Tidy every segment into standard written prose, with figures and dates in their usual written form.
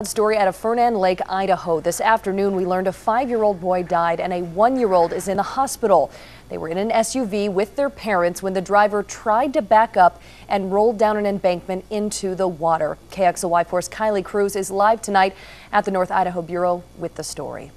Story out of Fernan Lake, Idaho. This afternoon, we learned a 5-year-old boy died and a 1-year-old is in the hospital. They were in an SUV with their parents when the driver tried to back up and rolled down an embankment into the water. KXLY4's Kylee Cruz is live tonight at the North Idaho Bureau with the story.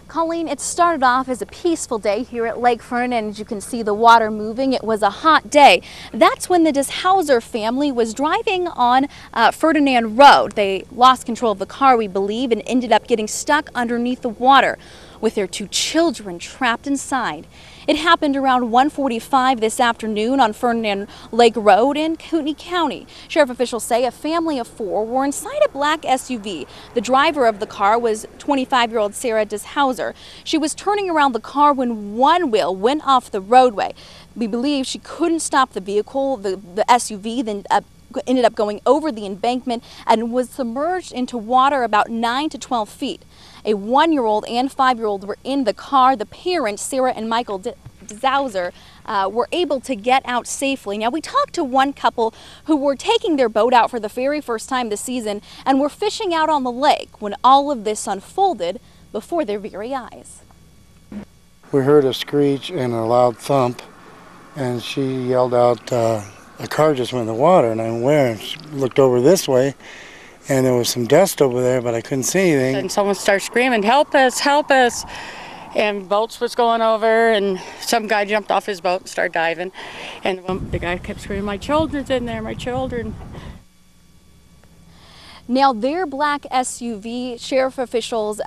Colleen, it started off as a peaceful day here at Lake Fernan. As you can see the water moving, it was a hot day. That's when the Dishauser family was driving on Ferdinand Road. They lost control of the car, we believe, and ended up getting stuck underneath the water with their 2 children trapped inside. It happened around 1:45 this afternoon on Fernan Lake Road in Kootenai County. Sheriff officials say a family of 4 were inside a black SUV. The driver of the car was 25-year-old Sarah Dishauser. She was turning around the car when one wheel went off the roadway. We believe she couldn't stop the vehicle. The SUV then ended up going over the embankment and was submerged into water about 9 to 12 feet. A 1-year-old and 5-year-old were in the car. The parents, Sarah and Michael Dishauser, were able to get out safely. Now, we talked to one couple who were taking their boat out for the very first time this season and were fishing out on the lake when all of this unfolded before their very eyes. We heard a screech and a loud thump, and she yelled out, a car just went in the water, and I went where? And she looked over this way, and there was some dust over there, but I couldn't see anything. And someone started screaming, "Help us, help us!" And boats was going over, and some guy jumped off his boat and started diving. And the guy kept screaming, "My children's in there, my children." Now, their black SUV, sheriff officials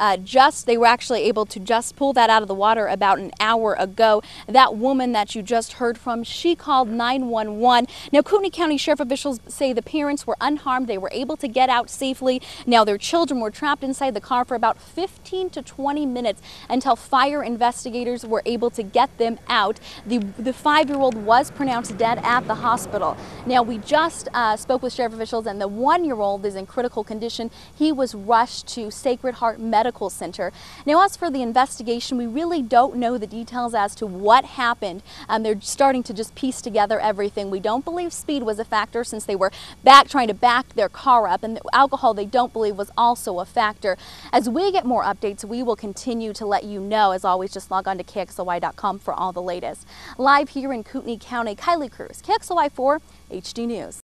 they were actually able to just pull that out of the water about an hour ago. That woman that you just heard from, she called 911. Now, Kootenai County sheriff officials say the parents were unharmed. They were able to get out safely. Now, their children were trapped inside the car for about 15 to 20 minutes until fire investigators were able to get them out. The 5-year-old was pronounced dead at the hospital. Now, we just spoke with sheriff officials, and the 1-year-old is in critical condition. He was rushed to Sacred Heart Medical Center. Now, as for the investigation, we really don't know the details as to what happened. They're starting to just piece together everything. We don't believe speed was a factor since they were trying to back their car up, and the alcohol they don't believe was also a factor. As we get more updates, we will continue to let you know. As always, just log on to KXLY.com for all the latest. Live here in Kootenai County, Kylee Cruz, KXLY4 HD News.